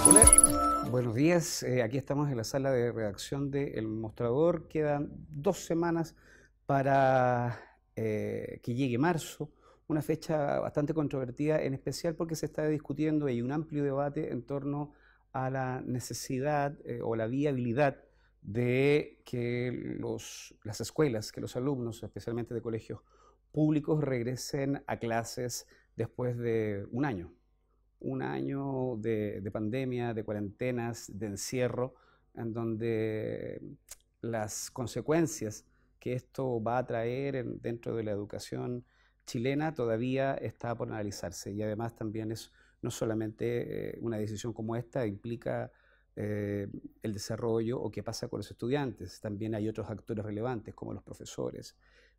Hola, buenos días. Aquí estamos en la sala de redacción de El Mostrador. Quedan 2 semanas para que llegue marzo, una fecha bastante controvertida, en especial porque se está discutiendo y hay un amplio debate en torno a la necesidad o la viabilidad de que las escuelas, que los alumnos, especialmente de colegios públicos, regresen a clases después de un año de pandemia, de cuarentenas, de encierro, en donde las consecuencias que esto va a traer dentro de la educación chilena todavía está por analizarse. Y además también es no solamente una decisión como esta, implica eh, el desarrollo o qué pasa con los estudiantes. También hay otros actores relevantes como los profesores,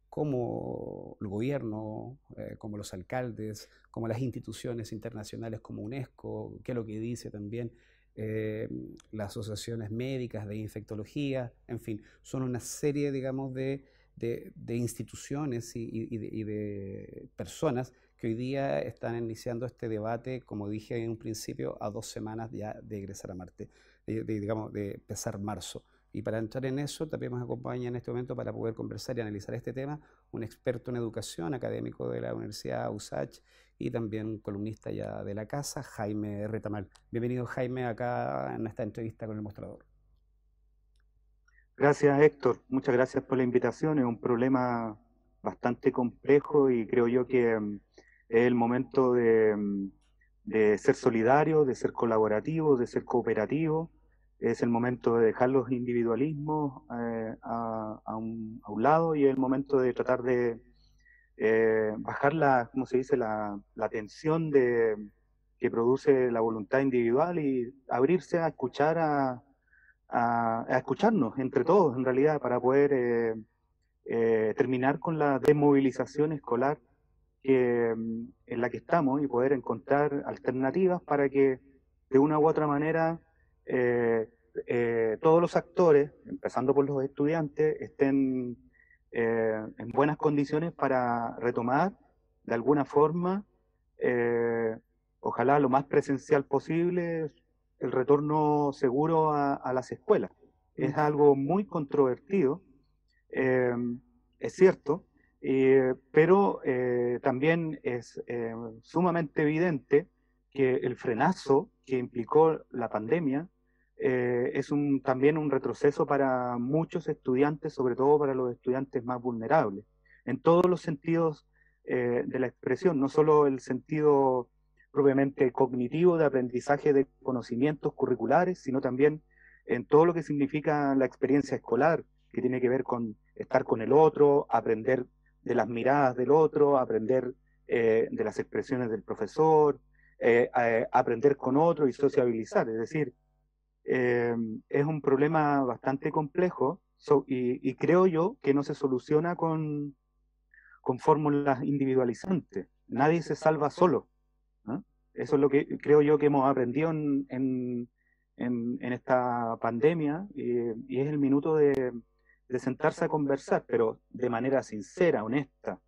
como el gobierno, como los alcaldes, como las instituciones internacionales como UNESCO, que es lo que dice también eh, las asociaciones médicas de infectología, en fin, son una serie, digamos, de instituciones y de personas que hoy día están iniciando este debate, como dije en un principio, a 2 semanas ya de egresar a Marte, digamos, de empezar marzo. Y para entrar en eso, también nos acompaña en este momento para poder conversar y analizar este tema un experto en educación, académico de la Universidad USACH y también columnista ya de la casa, Jaime Retamal. Bienvenido, Jaime, acá en esta entrevista con El Mostrador. Gracias, Héctor. Muchas gracias por la invitación. Es un problema bastante complejo y creo yo que es el momento de ser solidario, de ser colaborativo, de ser cooperativo. Es el momento de dejar los individualismos a un lado y es el momento de tratar de bajar ¿cómo se dice?, la tensión que produce la voluntad individual y abrirse a escuchar a escucharnos entre todos, en realidad, para poder terminar con la desmovilización escolar en la que estamos y poder encontrar alternativas para que de una u otra manera eh, todos los actores, empezando por los estudiantes, estén en buenas condiciones para retomar de alguna forma, eh, ojalá lo más presencial posible, el retorno seguro a las escuelas. Mm. Es algo muy controvertido, eh, es cierto, pero también es sumamente evidente que el frenazo que implicó la pandemia es también un retroceso para muchos estudiantes, sobre todo para los estudiantes más vulnerables, en todos los sentidos de la expresión, no solo el sentido propiamente cognitivo de aprendizaje de conocimientos curriculares, sino también en todo lo que significa la experiencia escolar, que tiene que ver con estar con el otro, aprender de las miradas del otro, aprender de las expresiones del profesor, aprender con otro y sociabilizar. Es decir, es un problema bastante complejo y creo yo que no se soluciona con fórmulas individualizantes. Nadie se salva solo, ¿no? Eso es lo que creo yo que hemos aprendido en esta pandemia y es el minuto de sentarse a conversar, pero de manera sincera, honesta,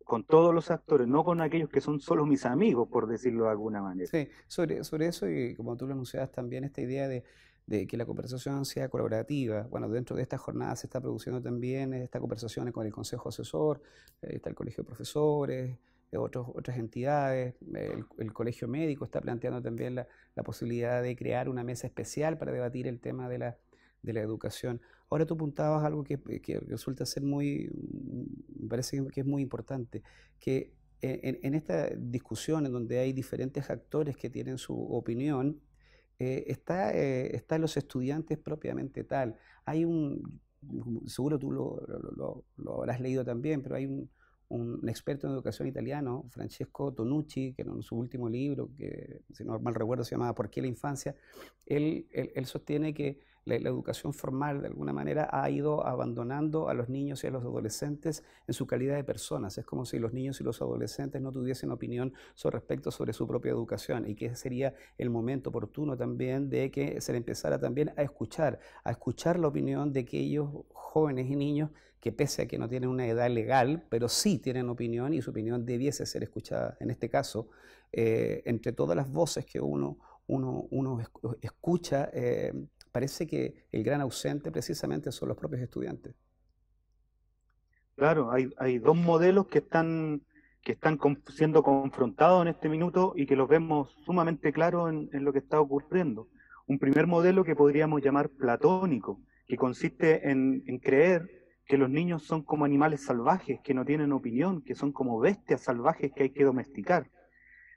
con todos los actores, no con aquellos que son solo mis amigos, por decirlo de alguna manera. Sí, sobre eso y como tú lo anunciabas también, esta idea de que la conversación sea colaborativa. Bueno, dentro de esta jornada se está produciendo también esta conversación con el Consejo Asesor, está el Colegio de Profesores, otras entidades, el Colegio Médico está planteando también la posibilidad de crear una mesa especial para debatir el tema de la educación. Ahora tú apuntabas algo que resulta ser me parece que es muy importante, que en esta discusión en donde hay diferentes actores que tienen su opinión, están los estudiantes propiamente tal. Seguro tú lo habrás leído también, pero hay un experto en educación italiano, Francesco Tonucci, que en su último libro, que si no mal recuerdo se llamaba ¿Por qué la infancia?, él sostiene que la educación formal de alguna manera ha ido abandonando a los niños y a los adolescentes en su calidad de personas. Es como si los niños y los adolescentes no tuviesen opinión sobre su propia educación y que sería el momento oportuno también de que se le empezara también a escuchar la opinión de aquellos jóvenes y niños que pese a que no tienen una edad legal, pero sí tienen opinión y su opinión debiese ser escuchada. En este caso, entre todas las voces que uno escucha, parece que el gran ausente precisamente son los propios estudiantes. Claro, hay dos modelos que están siendo confrontados en este minuto y que los vemos sumamente claros en lo que está ocurriendo. Un primer modelo que podríamos llamar platónico, que consiste en creer que los niños son como animales salvajes, que no tienen opinión, que son como bestias salvajes que hay que domesticar.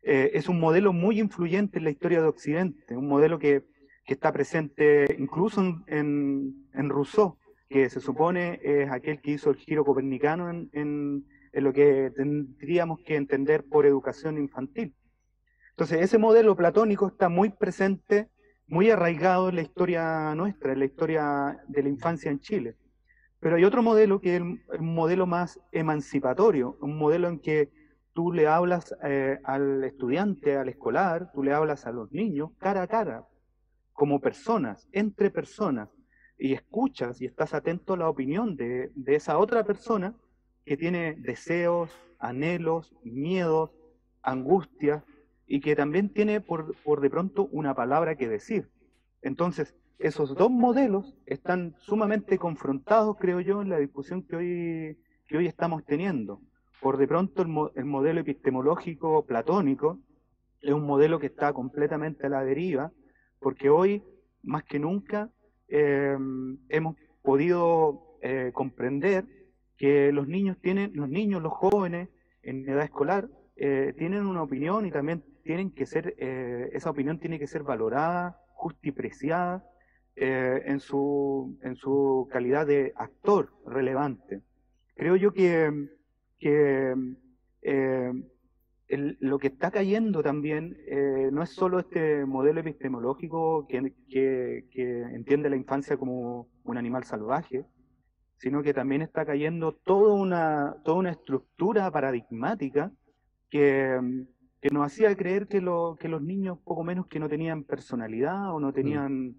Es un modelo muy influyente en la historia de Occidente, un modelo que está presente incluso en Rousseau, que se supone es aquel que hizo el giro copernicano en lo que tendríamos que entender por educación infantil. Entonces, ese modelo platónico está muy presente, muy arraigado en la historia nuestra, en la historia de la infancia en Chile. Pero hay otro modelo que es un modelo más emancipatorio, un modelo en que tú le hablas al estudiante, al escolar, tú le hablas a los niños cara a cara, como personas, entre personas, y escuchas y estás atento a la opinión de esa otra persona que tiene deseos, anhelos, miedos, angustias, y que también tiene por de pronto una palabra que decir. Entonces, esos dos modelos están sumamente confrontados, creo yo, en la discusión que hoy estamos teniendo. Por de pronto, el modelo epistemológico platónico es un modelo que está completamente a la deriva, porque hoy, más que nunca, hemos podido comprender que los niños, los jóvenes en edad escolar, tienen una opinión y también tienen que ser, esa opinión tiene que ser valorada, justipreciada en su calidad de actor relevante. Creo yo que eh, lo que está cayendo también no es solo este modelo epistemológico que entiende la infancia como un animal salvaje, sino que también está cayendo toda una estructura paradigmática que, que nos hacía creer que los niños poco menos que no tenían personalidad o Mm,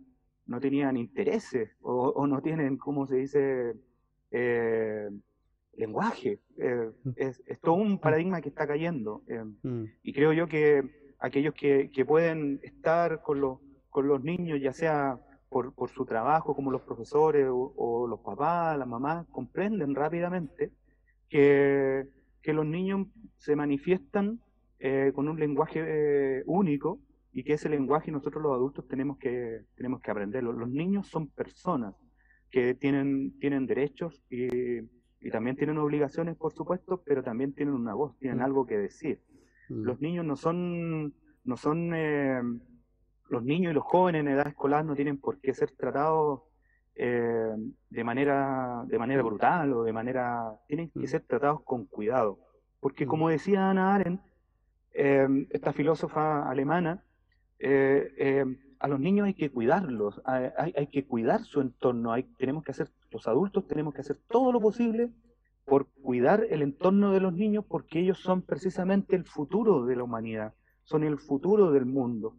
no tenían intereses o no tienen, ¿cómo se dice? Eh, lenguaje. mm, Es todo un mm, paradigma que está cayendo. mm, Y creo yo que aquellos que pueden estar con los niños, ya sea por su trabajo, como los profesores o los papás, las mamás, comprenden rápidamente que, que los niños se manifiestan con un lenguaje único y que ese lenguaje nosotros los adultos tenemos que aprenderlo. Los niños son personas que tienen derechos y también tienen obligaciones, por supuesto, pero también tienen una voz, tienen mm, algo que decir. mm, Los niños no son los niños y los jóvenes en edad escolar no tienen por qué ser tratados de manera mm, brutal o de manera... Tienen que mm, ser tratados con cuidado. Porque mm, como decía Hannah Arendt, esta filósofa alemana, a los niños hay que cuidarlos, hay que cuidar su entorno, los adultos tenemos que hacer todo lo posible por cuidar el entorno de los niños porque ellos son precisamente el futuro de la humanidad, son el futuro del mundo.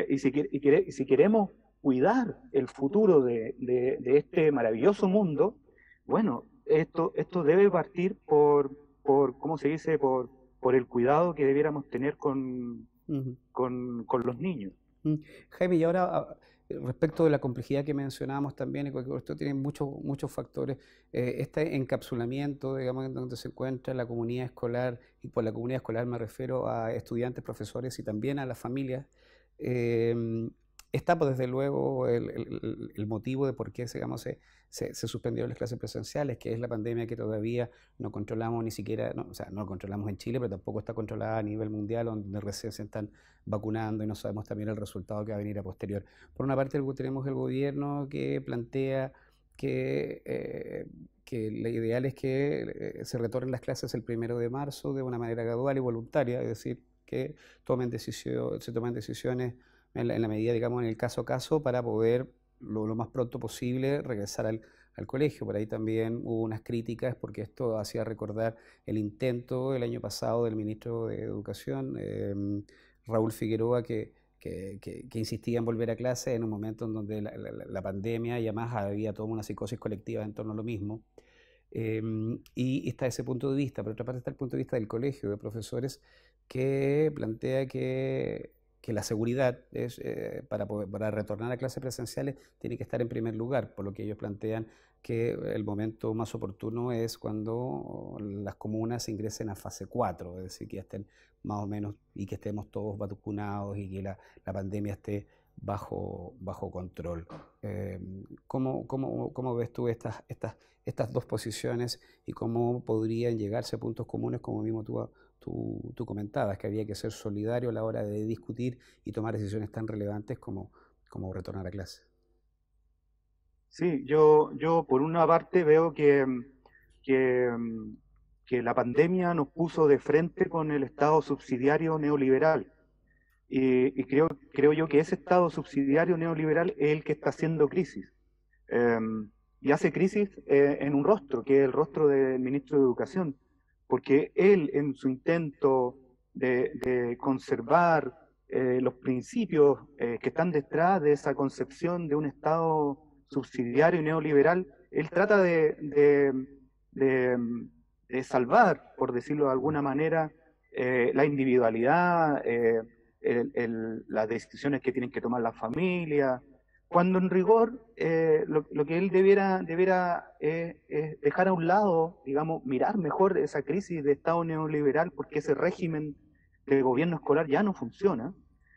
Y si queremos cuidar el futuro de este maravilloso mundo, bueno, esto debe partir ¿cómo se dice? Por el cuidado que debiéramos tener mm. con los niños. Mm. Jaime, y ahora respecto de la complejidad que mencionábamos también, y que esto tiene muchos factores, este encapsulamiento, digamos, en donde se encuentra la comunidad escolar, y por la comunidad escolar me refiero a estudiantes, profesores y también a las familias, eh, está pues, desde luego el motivo de por qué digamos, se suspendieron las clases presenciales, que es la pandemia que todavía no controlamos ni siquiera, no, o sea, no lo controlamos en Chile, pero tampoco está controlada a nivel mundial, donde recién se están vacunando y no sabemos también el resultado que va a venir a posterior. Por una parte tenemos el gobierno que plantea que lo ideal es que se retornen las clases el 1 de marzo de una manera gradual y voluntaria, es decir, que se tomen decisiones en la medida, digamos, en el caso a caso para poder lo más pronto posible regresar al colegio. Por ahí también hubo unas críticas porque esto hacía recordar el intento el año pasado del ministro de Educación, Raúl Figueroa, que insistía en volver a clase en un momento en donde la pandemia y además había toda una psicosis colectiva en torno a lo mismo. Y está ese punto de vista. Por otra parte está el punto de vista del colegio, de profesores, que plantea que que la seguridad es, para retornar a clases presenciales tiene que estar en primer lugar, por lo que ellos plantean que el momento más oportuno es cuando las comunas ingresen a fase 4, es decir, que ya estén más o menos y que estemos todos vacunados y que la pandemia esté bajo control. ¿Cómo ves tú estas dos posiciones y cómo podrían llegarse a puntos comunes, como mismo tú comentabas, que había que ser solidario a la hora de discutir y tomar decisiones tan relevantes como retornar a clase? Sí, yo por una parte veo que, que la pandemia nos puso de frente con el Estado subsidiario neoliberal. Y creo yo que ese Estado subsidiario neoliberal es el que está haciendo crisis. Eh, y hace crisis en un rostro, que es el rostro del ministro de Educación, porque él en su intento de conservar los principios que están detrás de esa concepción de un Estado subsidiario y neoliberal, él trata de, de salvar, por decirlo de alguna manera, la individualidad, las decisiones que tienen que tomar las familias, cuando en rigor lo que él debiera dejar a un lado, digamos, mirar mejor esa crisis de Estado neoliberal, porque ese régimen de gobierno escolar ya no funciona,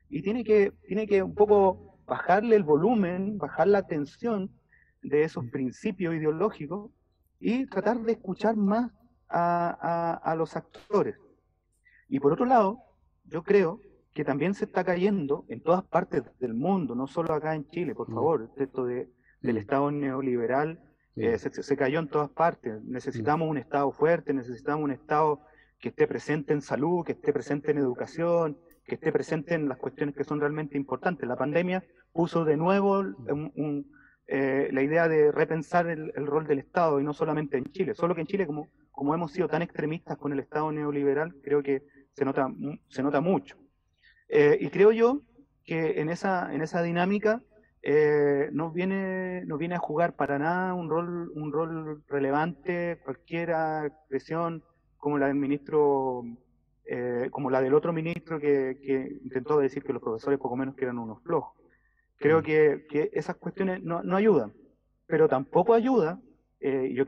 y tiene que un poco bajarle el volumen, bajar la tensión de esos principios ideológicos y tratar de escuchar más a los actores. Y por otro lado, yo creo que también se está cayendo en todas partes del mundo, no solo acá en Chile, por Mm, favor, esto del mm, Estado neoliberal mm, se cayó en todas partes. mm, Necesitamos un Estado fuerte, necesitamos un Estado que esté presente en salud, que esté presente en educación, que esté presente en las cuestiones que son realmente importantes. La pandemia puso de nuevo la idea de repensar el rol del Estado, y no solamente en Chile, solo que en Chile, como hemos sido tan extremistas con el Estado neoliberal, creo que se nota mucho. Y creo yo que en esa dinámica no viene a jugar para nada un rol relevante cualquier expresión como la del ministro, como la del otro ministro que intentó decir que los profesores poco menos que eran unos flojos. Creo mm, que esas cuestiones no ayudan, pero tampoco ayuda. Yo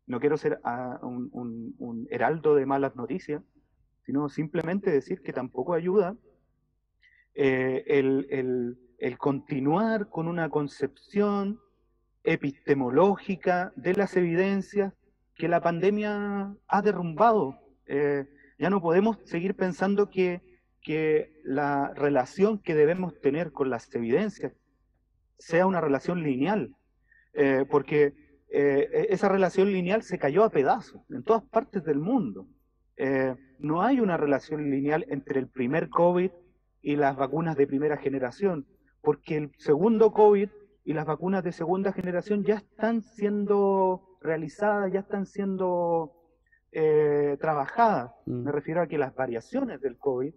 no quiero ser un heraldo de malas noticias, sino simplemente decir que tampoco ayuda el continuar con una concepción epistemológica de las evidencias que la pandemia ha derrumbado. Ya no podemos seguir pensando que la relación que debemos tener con las evidencias sea una relación lineal, porque esa relación lineal se cayó a pedazos en todas partes del mundo. No hay una relación lineal entre el primer COVID y las vacunas de primera generación, porque el segundo COVID y las vacunas de segunda generación ya están siendo realizadas, ya están siendo trabajadas. Me mm. refiero a que las variaciones del COVID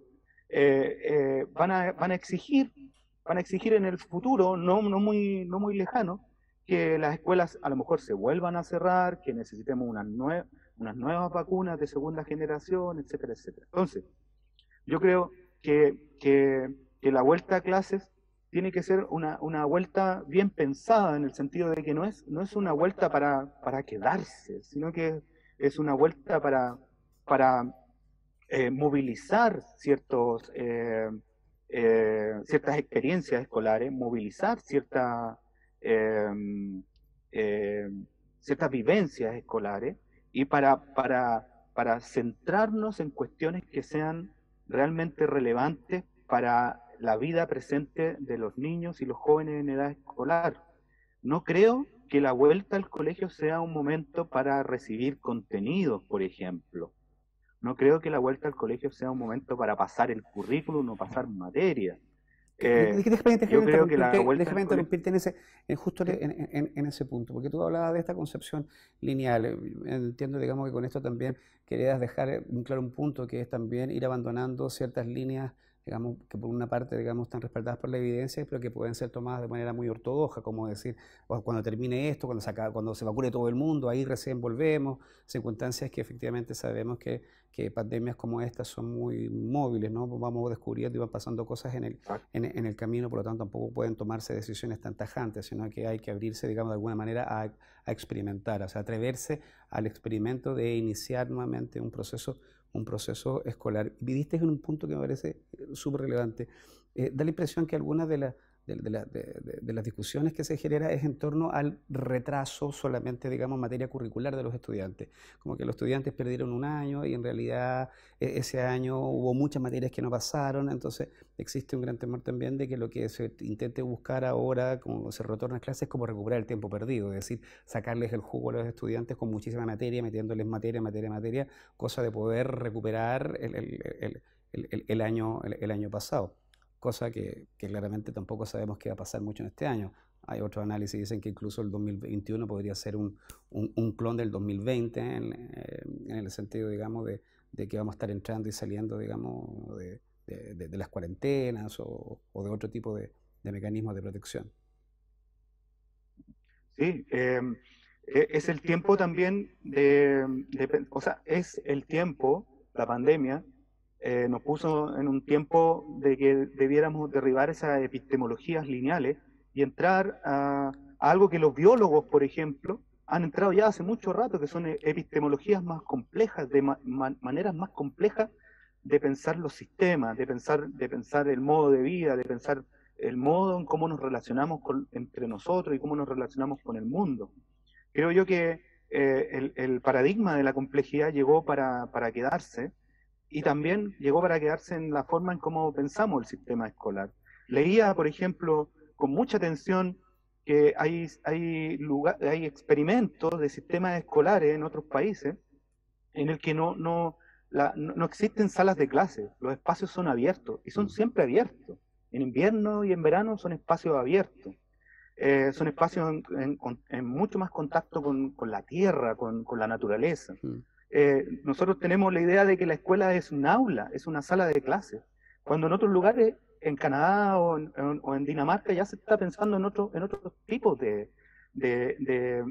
van a exigir en el futuro, no muy lejano, que las escuelas a lo mejor se vuelvan a cerrar, que necesitemos unas nuevas vacunas de segunda generación, etcétera, etcétera. Entonces, yo creo que la vuelta a clases tiene que ser una vuelta bien pensada, en el sentido de que no es una vuelta para quedarse, sino que es una vuelta para movilizar ciertas experiencias escolares, movilizar eh, eh, ciertas vivencias escolares, y para centrarnos en cuestiones que sean realmente relevantes para la vida presente de los niños y los jóvenes en edad escolar. No creo que la vuelta al colegio sea un momento para recibir contenidos, por ejemplo. No creo que la vuelta al colegio sea un momento para pasar el currículum o pasar materia. Yo creo que la vuelta al Déjame colegio... interrumpirte justo ¿Sí? en ese punto, porque tú hablabas de esta concepción lineal. Entiendo, digamos, que con esto también querías dejar claro un punto, que es también ir abandonando ciertas líneas digamos, que por una parte, digamos, están respaldadas por la evidencia, pero que pueden ser tomadas de manera muy ortodoxa, como decir, "Oh, cuando termine esto, cuando se vacune todo el mundo, ahí recién volvemos", circunstancias que efectivamente sabemos que pandemias como estas son muy móviles, ¿no? Vamos descubriendo y van pasando cosas en el camino, por lo tanto tampoco pueden tomarse decisiones tan tajantes, sino que hay que abrirse, digamos, de alguna manera a experimentar, o sea, atreverse al experimento de iniciar nuevamente un proceso escolar. Y diste en un punto que me parece súper relevante. Da la impresión que algunas de las discusiones que se genera es en torno al retraso solamente, digamos, en materia curricular de los estudiantes. Como que los estudiantes perdieron un año y en realidad ese año hubo muchas materias que no pasaron, entonces existe un gran temor también de que lo que se intente buscar ahora, como se retorna a clases, es como recuperar el tiempo perdido, es decir, sacarles el jugo a los estudiantes con muchísima materia, metiéndoles materia, cosa de poder recuperar el año pasado, cosa que claramente tampoco sabemos qué va a pasar mucho en este año. Hay otros análisis que dicen que incluso el 2021 podría ser un clon del 2020 en el sentido, digamos, de que vamos a estar entrando y saliendo, digamos, de las cuarentenas o de otro tipo de mecanismos de protección. Sí, es el tiempo también o sea, es el tiempo, la pandemia, nos puso en un tiempo de que debiéramos derribar esas epistemologías lineales y entrar a algo que los biólogos, por ejemplo, han entrado ya hace mucho rato, que son epistemologías más complejas, de maneras más complejas de pensar los sistemas, de pensar el modo de vida, de pensar el modo en cómo nos relacionamos entre nosotros y cómo nos relacionamos con el mundo. Creo yo que el paradigma de la complejidad llegó para quedarse y también llegó para quedarse en la forma en cómo pensamos el sistema escolar. Leía, por ejemplo, con mucha atención que hay experimentos de sistemas escolares en otros países en el que no existen salas de clase, los espacios son abiertos y son siempre abiertos. En invierno y en verano son espacios abiertos. Son espacios en mucho más contacto con la tierra, con la naturaleza. Nosotros tenemos la idea de que la escuela es un aula, es una sala de clases, cuando en otros lugares, en Canadá o en Dinamarca, ya se está pensando en otros tipos de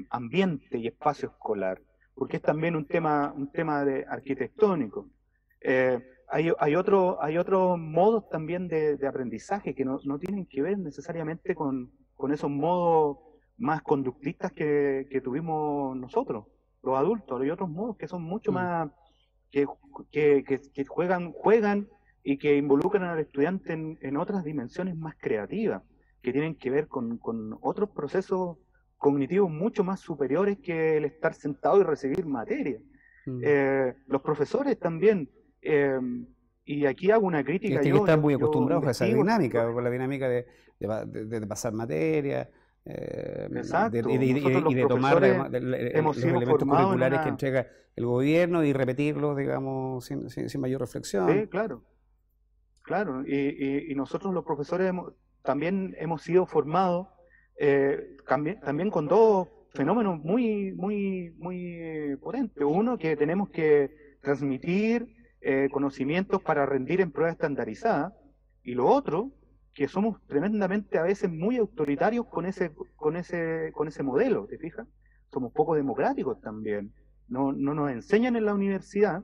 ambiente y espacio escolar, porque es también un tema de arquitectónico. Hay otros modos también de aprendizaje que no tienen que ver necesariamente con esos modos más conductistas que tuvimos nosotros, los adultos. Hay otros modos que son mucho más, que, que juegan y que involucran al estudiante en otras dimensiones más creativas, que tienen que ver con otros procesos cognitivos mucho más superiores que el estar sentado y recibir materia. Los profesores también, y aquí hago una crítica, Que están muy yo acostumbrados a esa investigo, dinámica, por la dinámica de pasar materia, exacto, nosotros y los de tomar profesores hemos los sido elementos formados en curriculares que una... entrega el gobierno y repetirlos, digamos, sin mayor reflexión. Sí, claro, claro, y nosotros los profesores también hemos sido formados también con dos fenómenos muy potentes. Uno, que tenemos que transmitir conocimientos para rendir en pruebas estandarizadas, y lo otro, que somos tremendamente a veces muy autoritarios con ese modelo, ¿te fijas? Somos poco democráticos también. No nos enseñan en la universidad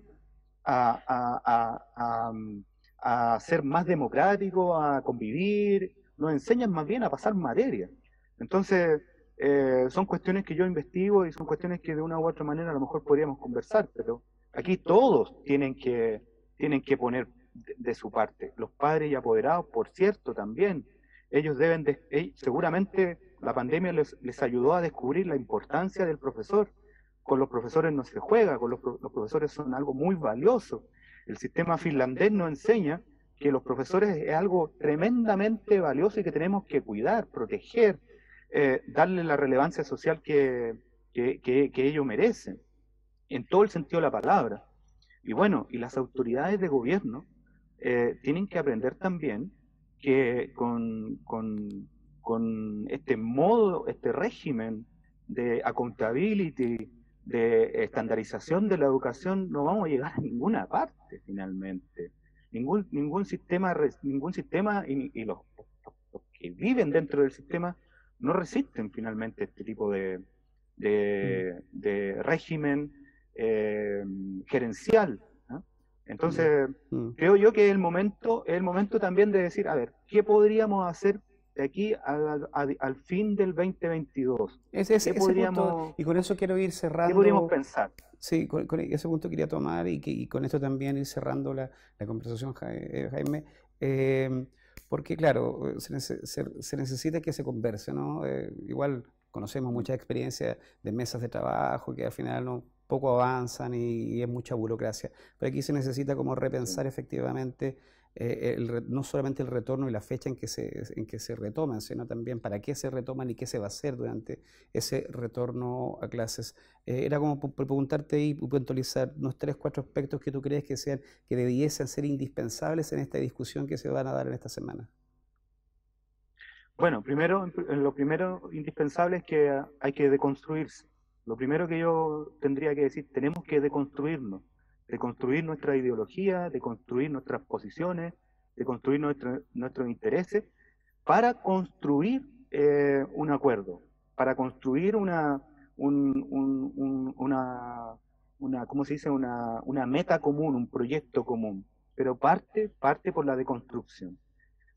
a, a, a, a ser más democráticos, a convivir, nos enseñan más bien a pasar materia. Entonces, son cuestiones que yo investigo y son cuestiones que de una u otra manera a lo mejor podríamos conversar, pero aquí todos tienen que poner de su parte. Los padres y apoderados, por cierto, también. Ellos seguramente la pandemia les ayudó a descubrir la importancia del profesor. Con los profesores no se juega, los profesores son algo muy valioso. El sistema finlandés nos enseña que los profesores es algo tremendamente valioso y que tenemos que cuidar, proteger, darle la relevancia social que ellos merecen, en todo el sentido de la palabra. Y bueno, y las autoridades de gobierno tienen que aprender también que con este modo, este régimen de accountability, de estandarización de la educación, no vamos a llegar a ninguna parte finalmente. Ningún sistema y los que viven dentro del sistema no resisten finalmente este tipo de régimen gerencial, ¿no? Entonces, creo yo que es el momento también de decir, a ver, ¿qué podríamos hacer de aquí al fin del 2022? ¿Qué Ese punto, podríamos, y con eso quiero ir qué podríamos cerrando. pensar? Sí, con ese punto quería tomar y con esto también ir cerrando la conversación, Jaime, porque claro, se necesita que se converse, ¿no? Igual conocemos muchas experiencias de mesas de trabajo que al final no, poco avanzan y es mucha burocracia, pero aquí se necesita como Sí. repensar efectivamente no solamente el retorno y la fecha en que se retoman, sino también para qué se retoman y qué se va a hacer durante ese retorno a clases. Era como por preguntarte y puntualizar unos tres, cuatro aspectos que tú crees que debiesen ser indispensables en esta discusión que se van a dar en esta semana. Bueno, lo primero indispensable es que hay que deconstruirse. Lo primero que yo tendría que decir, tenemos que deconstruirnos, deconstruir nuestra ideología, deconstruir nuestras posiciones, deconstruir nuestros intereses para construir un acuerdo, para construir ¿cómo se dice? Una meta común, un proyecto común. Pero parte por la deconstrucción.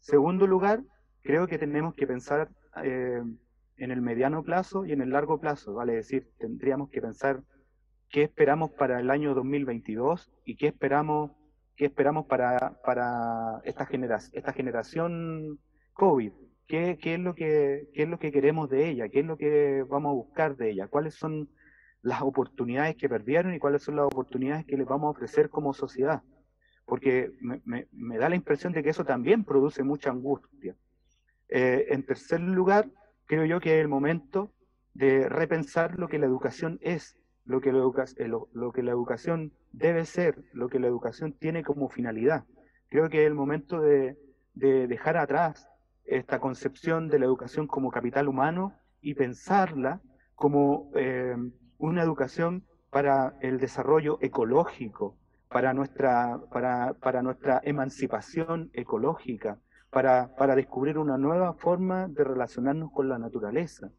Segundo lugar, creo que tenemos que pensar eh, en el mediano plazo y en el largo plazo, vale decir, tendríamos que pensar qué esperamos para el año 2022 y qué esperamos para esta generación COVID. Qué es lo que queremos de ella? ¿Qué es lo que vamos a buscar de ella? ¿Cuáles son las oportunidades que perdieron y cuáles son las oportunidades que les vamos a ofrecer como sociedad? Porque me da la impresión de que eso también produce mucha angustia. En tercer lugar, creo yo que es el momento de repensar lo que la educación es, lo que la educación debe ser, lo que la educación tiene como finalidad. Creo que es el momento de dejar atrás esta concepción de la educación como capital humano y pensarla como una educación para el desarrollo ecológico, para nuestra emancipación ecológica, para descubrir una nueva forma de relacionarnos con la naturaleza.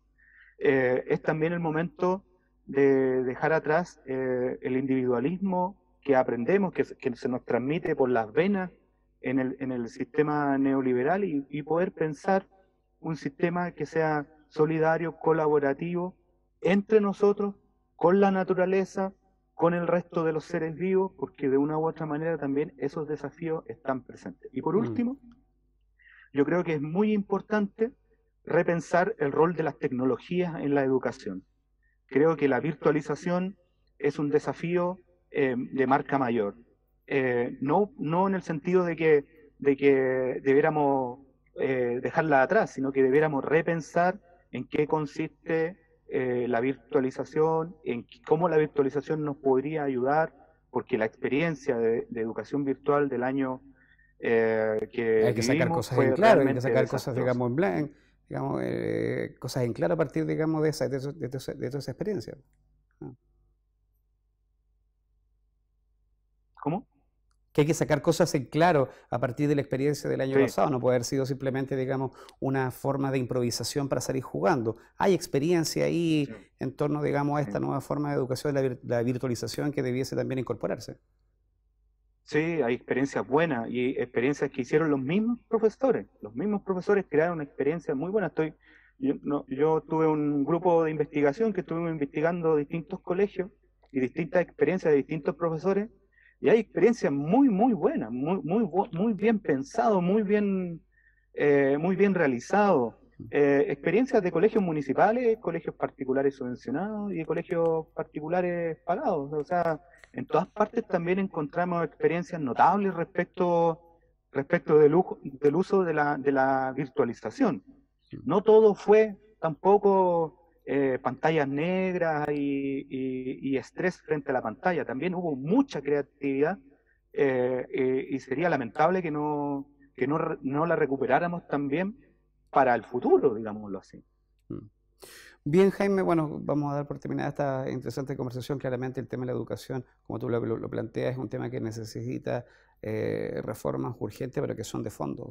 Es también el momento de dejar atrás el individualismo que aprendemos, que se nos transmite por las venas en el sistema neoliberal y poder pensar un sistema que sea solidario, colaborativo entre nosotros, con la naturaleza, con el resto de los seres vivos, porque de una u otra manera también esos desafíos están presentes. Y por Mm, último, yo creo que es muy importante repensar el rol de las tecnologías en la educación. Creo que la virtualización es un desafío de marca mayor. No en el sentido de que debiéramos dejarla atrás, sino que debiéramos repensar en qué consiste la virtualización, cómo la virtualización nos podría ayudar, porque la experiencia de educación virtual del año que hay que sacar vivimos cosas en fue claro, hay que realmente sacar cosas, desastrosa. digamos, en blanco, digamos, cosas en claro a partir, digamos, de toda esa experiencia. Ah. ¿Cómo? Que hay que sacar cosas en claro a partir de la experiencia del año Sí, pasado, no puede haber sido simplemente, digamos, una forma de improvisación para salir jugando. Hay experiencia ahí sí, en torno, digamos, a esta sí. nueva forma de educación, de la virtualización que debiese también incorporarse. Sí, hay experiencias buenas y experiencias que hicieron los mismos profesores. Los mismos profesores crearon una experiencia muy buena. Yo tuve un grupo de investigación que estuvimos investigando distintos colegios y distintas experiencias de distintos profesores y hay experiencias muy buenas, muy bien pensado, muy bien realizado. Experiencias de colegios municipales, colegios particulares subvencionados y de colegios particulares pagados. O sea, en todas partes también encontramos experiencias notables respecto del uso de la virtualización. No todo fue tampoco pantallas negras y estrés frente a la pantalla. También hubo mucha creatividad y sería lamentable que no la recuperáramos también para el futuro, digámoslo así. Mm. Bien, Jaime, bueno, vamos a dar por terminada esta interesante conversación. Claramente el tema de la educación, como tú lo planteas, es un tema que necesita reformas urgentes, pero que son de fondo,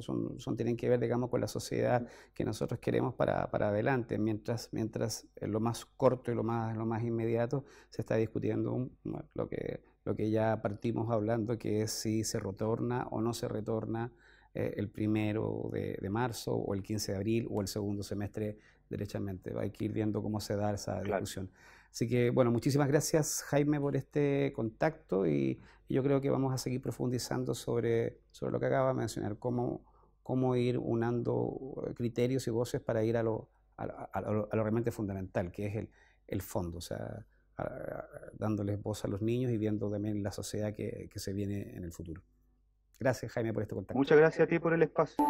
tienen que ver, digamos, con la sociedad que nosotros queremos para adelante, mientras en lo más corto y lo más inmediato se está discutiendo bueno, lo que ya partimos hablando, que es si se retorna o no se retorna el 1 de marzo o el 15 de abril o el segundo semestre derechamente. Hay que ir viendo cómo se da esa Claro. discusión. Así que, bueno, muchísimas gracias, Jaime, por este contacto y yo creo que vamos a seguir profundizando sobre lo que acaba de mencionar, cómo ir unando criterios y voces para ir a lo realmente fundamental, que es el fondo, o sea, dándoles voz a los niños y viendo también la sociedad que se viene en el futuro. Gracias, Jaime, por este contacto. Muchas gracias a ti por el espacio.